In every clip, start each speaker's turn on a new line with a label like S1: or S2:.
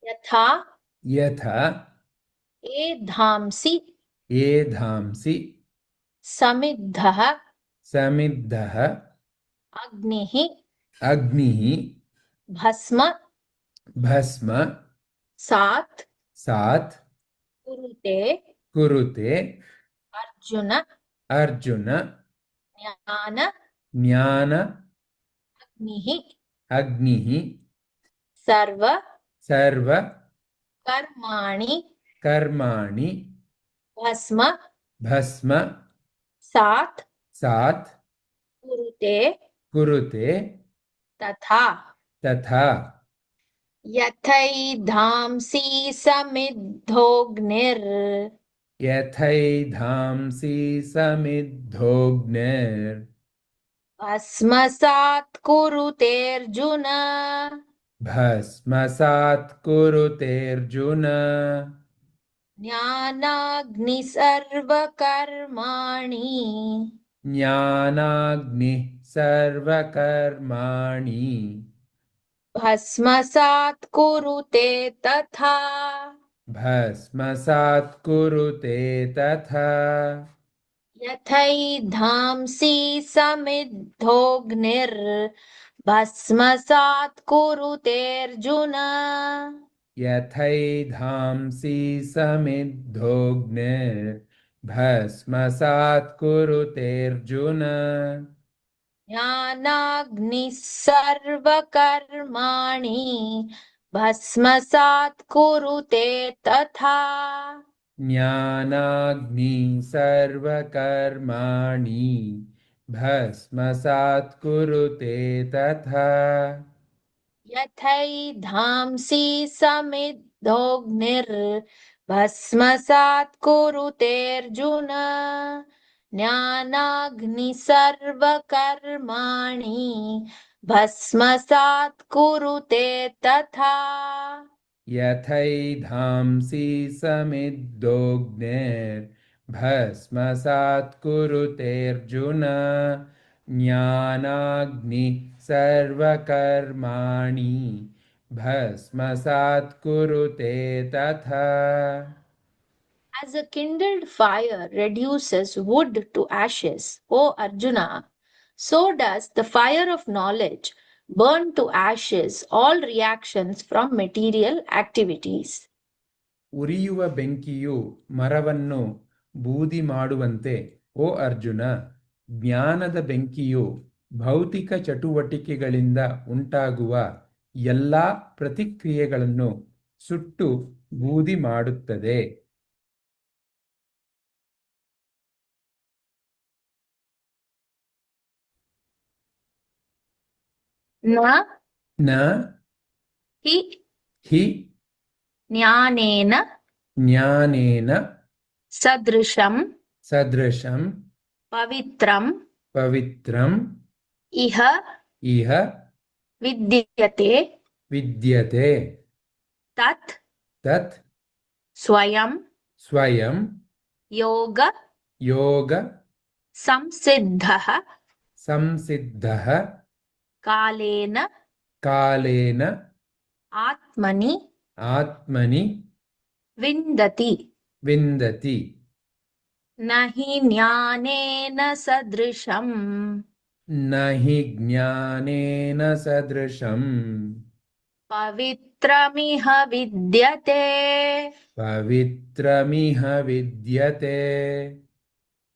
S1: यथा
S2: यथा
S1: एधांसि
S2: एधांसि
S1: समिद्धः
S2: समिद्धः
S1: अग्निः
S2: अग्निः
S1: भस्म
S2: भस्म
S1: सात्
S2: सात्
S1: कुरुते
S2: कुरुते
S1: अर्जुन
S2: अर्जुन
S1: ज्ञान
S2: ज्ञान
S1: अग्निः
S2: अग्निः
S1: सर्व
S2: सर्व
S1: कर्माणि
S2: कर्माणि
S1: भस्म
S2: भस्म
S1: सात्
S2: सात्
S1: कुरुते
S2: कुरुते
S1: तथा
S2: तथा
S1: यथैधांसि समिद्धोऽग्निर्
S2: यथैधांसि समिद्धोऽग्निर्
S1: भस्मसात् कुरुतेऽर्जुन
S2: भस्मसात् कुरुतेऽर्जुन
S1: ज्ञानाग्निः सर्वकर्माणि
S2: ज्ञानाग्निः सर्वकर्माणि
S1: भस्मसात् कुरुते तथा
S2: भस्मसात् कुरुते तथा
S1: यथैधांसि समिद्धोऽग्निर्भस्मसात् कुरुतेऽर्जुन
S2: यथैधांसि समिद्धोऽग्निर्भस्मसात् कुरुतेऽर्जुन
S1: ज्ञानाग्निः सर्वकर्माणि भस्मसात् कुरुते तथा
S2: ज्ञानाग्निः सर्वकर्माणि भस्मसात् कुरुते तथा
S1: यथैधांसि समिद्धोऽग्निर्भस्मसात् कुरुतेऽर्जुन ज्ञानाग्निः सर्वकर्माणि भस्मसात् कुरुते तथा
S2: यथैधांसि समिद्धोऽग्निर्भस्मसात् कुरुतेऽर्जुन ज्ञानाग्निः सर्वकर्माणि भस्मसात् कुरुते तथा
S1: As a kindled fire reduces wood to ashes, O Arjuna, so does the fire of knowledge burn to ashes all reactions from material activities.
S2: ಉರಿಯುವ ಬೆಂಕಿಯು ಮರವನ್ನು ಬೂದಿ ಮಾಡುವಂತೆ ಓ ಅರ್ಜುನ ಜ್ಞಾನದ ಬೆಂಕಿಯು ಭೌತಿಕ ಚಟುವಟಿಕೆಗಳಿಂದ ಉಂಟಾಗುವ ಎಲ್ಲ ಪ್ರತಿಕ್ರಿಯೆಗಳನ್ನು ಸುಟ್ಟು ಬೂದಿ ಮಾಡುತ್ತದೆ
S1: न
S2: ನ
S1: हि
S2: ಹಿ
S1: ज्ञानेन
S2: ಜ್ಞಾನೇನ
S1: सदृशं
S2: ಸದೃಶಂ
S1: पवित्रं
S2: ಪವಿತ್ರಂ
S1: इह
S2: ಇಹ
S1: विद्यते
S2: ವಿದ್ಯತೆ
S1: तत्
S2: ತತ್
S1: स्वयं
S2: ಸ್ವಯಂ
S1: योग
S2: ಯೋಗ
S1: संसिद्धः
S2: ಸಂಸಿದ್ಧಃ
S1: कालेन
S2: ಕಾಲೇನ
S1: आत्मनि
S2: ಆತ್ಮನಿ
S1: विन्दति
S2: ವಿಂದತಿ
S1: न हि ज्ञानेन सदृशम्
S2: ನ ಹಿ ಜ್ಞಾನೇನ ಸದೃಶಂ
S1: पवित्रमिह विद्यते
S2: ಪವಿತ್ರಮಿಹ ವಿದ್ಯತೆ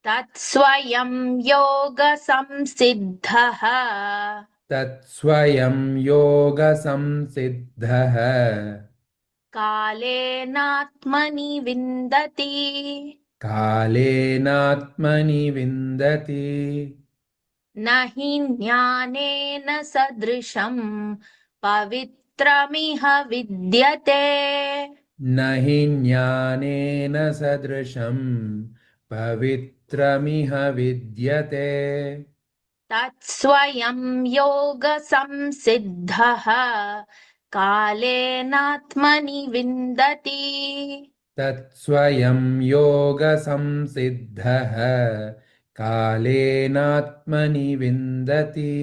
S1: तत्स्वयं योगसंसिद्धः
S2: ತತ್ಸ್ವಯಂ ಯೋಗ ಸಂಸಿದ್ಧಃ
S1: कालेनात्मनि विन्दति
S2: ಕಾಲೇನಾತ್ಮನಿ ವಿಂದತಿ
S1: न हि ज्ञानेन सदृशं पवित्रमिह विद्यते
S2: ನ ಹಿ ಜ್ಞಾನೇನ ಸದೃಶಂ ಪವಿತ್ರಮಿಹ ವಿದ್ಯತೆ
S1: तत्स्वयं योगसंसिद्धः कालेनात्मनि विन्दति
S2: तत्स्वयं योगसंसिद्धः कालेनात्मनि विन्दति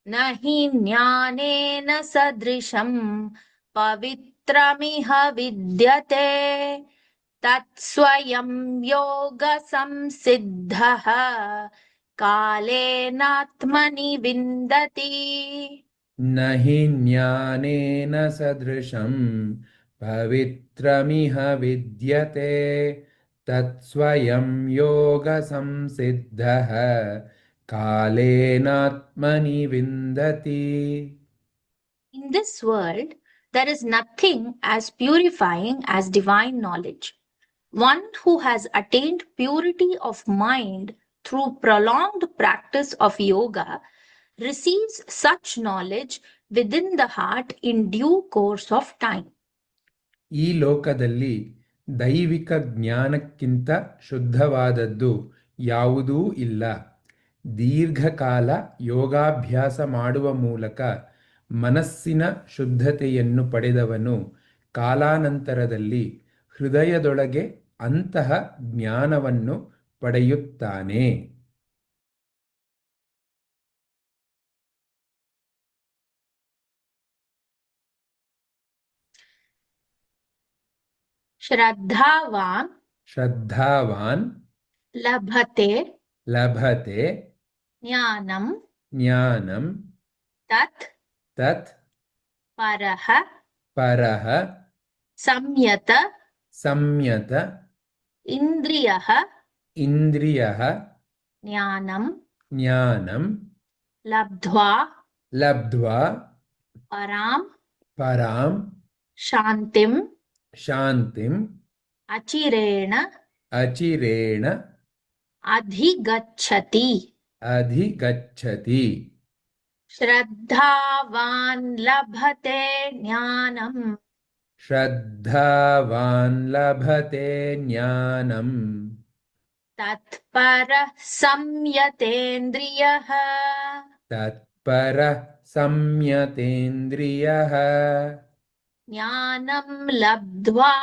S1: न हि ज्ञानेन सदृशं पवित्रमिह पवित्रमिह विद्यते तत्स्वयं योगसंसिद्धः कालेनात्मनि विन्दति
S2: न हि ज्ञानेन सदृशं पवित्रमिह विद्यते तत्स्वयं योगसंसिद्धः कालेनात्मनि विन्दति.
S1: In this world, there is nothing as purifying as divine knowledge. One who has attained purity of mind through prolonged practice of yoga receives such knowledge within the heart in due course of time.
S2: ಈ ಲೋಕದಲ್ಲಿ ದೈವಿಕ ಜ್ಞಾನಕ್ಕಿಂತ ಶುದ್ಧವಾದದ್ದು ಯಾವುದೂ ಇಲ್ಲ. ದೀರ್ಘಕಾಲ ಯೋಗಾಭ್ಯಾಸ ಮಾಡುವ ಮೂಲಕ ಮನಸ್ಸಿನ ಶುದ್ಧತೆಯನ್ನು ಪಡೆದವನು ಕಾಲಾನಂತರದಲ್ಲಿ ಹೃದಯದೊಳಗೆ ಅಂತಹ ಜ್ಞಾನವನ್ನು ಪಡೆಯುತ್ತಾನೆ. ಶ್ರದ್ಧಾವಾನ್ ಲಭತೆ ಜ್ಞಾನಂ ತತ್ ಪರಃ ಸಂಯತ ಇಂದ್ರಿಯಃ ಜ್ಞಾನಂ ಲಬ್ಧ್ವಾ ಪರಾಂ ಶಾಂತಿಂ
S1: ಅಚಿರೇಣ ಅಧಿಗಚ್ಚತಿ. ಶ್ರದ್ಧಾವಾನ್ ಲಭತೆ ಜ್ಞಾನಂ ತತ್ಪರಃ
S2: ಸಂಯತೇಂದ್ರಿಯಃ
S1: ಜ್ಞಾನಂ ಲಬ್ಧ್ವಾ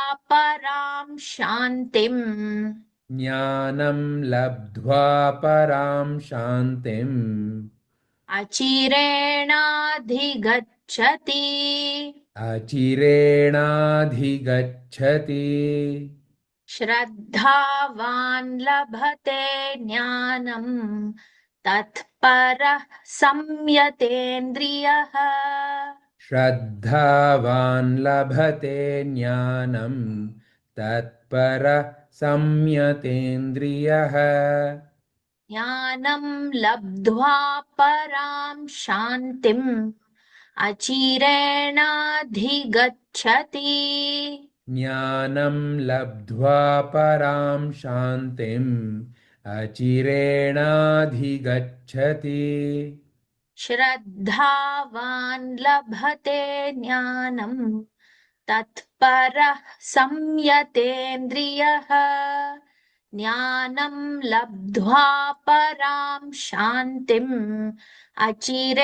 S1: ಪರಾಂ ಶಾಂತಿಂ ಅಚಿರೇಣಾಧಿಗಚ್ಚತಿ. ಶ್ರದ್ಧಾವಾನ್ ಲಭತೆ ಜ್ಞಾನಂ ತತ್ಪರಃ ಸಂಯತೇಂದ್ರಿಯಃ
S2: ಶ್ರದ್ಧಾವಾನ್ ಲಭತೆ ಜ್ಞಾನಂ ತತ್ಪರಃ ಸಂಯತೇಂದ್ರಿಯಃ
S1: ಜ್ಞಾನಂ ಲಬ್ಧ್ವಾ ಪರಾಂ ಶಾಂತಿಂ ಅಚಿರೇಣಾಧಿಗಚ್ಚತಿ.
S2: ಜ್ಞಾನಂ ಲಬ್ಧ್ವಾ ಪರಾಂ ಶಾಂತಿಂ ಅಚಿರೇಣಾಧಿಗಚ್ಚತಿ.
S1: ಶ್ರದ್ಧಾವಾನ್ ಲಭತೆ ಜ್ಞಾನಂ ತತ್ಪರಃ ಸಂಯತೇಂದ್ರಿಯಃ ಜ್ಞಾನಂ ಲಬ್ಧ್ವಾ ಪರಾಂ ಶಾಂತಿಂ ಅಚಿರೇಣಾಧಿಗಚ್ಚತಿ.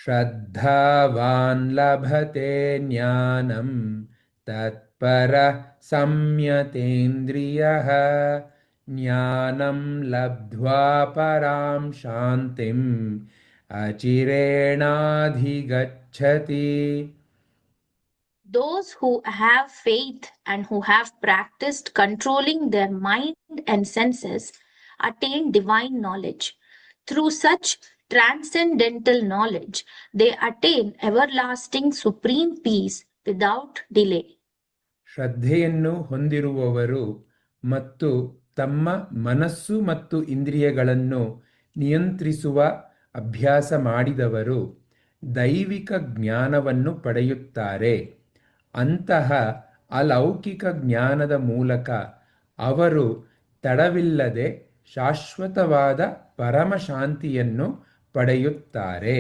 S2: ಶ್ರದ್ಧಾವಾನ್ ಲಭತೆ ಜ್ಞಾನಂ ತತ್ಪರಃ ಸಂಯತೇಂದ್ರಿಯಃ ಜ್ಞಾನಂ ಲಬ್ಧ್ವಾ ಪರಾಂ ಶಾಂತಿಂ ಅಚಿರೇಣಾಧಿಗಚ್ಚತಿ.
S1: Those who have faith and who have practiced controlling their mind and senses attain divine knowledge. Through such transcendental knowledge, they attain everlasting supreme peace without delay.
S2: ಶ್ರದ್ಧೆಯನ್ನು ಹೊಂದಿರುವವರು ಮತ್ತು ತಮ್ಮ ಮನಸ್ಸು ಮತ್ತು ಇಂದ್ರಿಯಗಳನ್ನು ನಿಯಂತ್ರಿಸುವ ಅಭ್ಯಾಸ ಮಾಡಿದವರು ದೈವಿಕ ಜ್ಞಾನವನ್ನು ಪಡೆಯುತ್ತಾರೆ. ಅಂತಹ ಅಲೌಕಿಕ ಜ್ಞಾನದ ಮೂಲಕ ಅವರು ತಡವಿಲ್ಲದೆ ಶಾಶ್ವತವಾದ ಪರಮಶಾಂತಿಯನ್ನು ಪಡೆಯುತ್ತಾರೆ.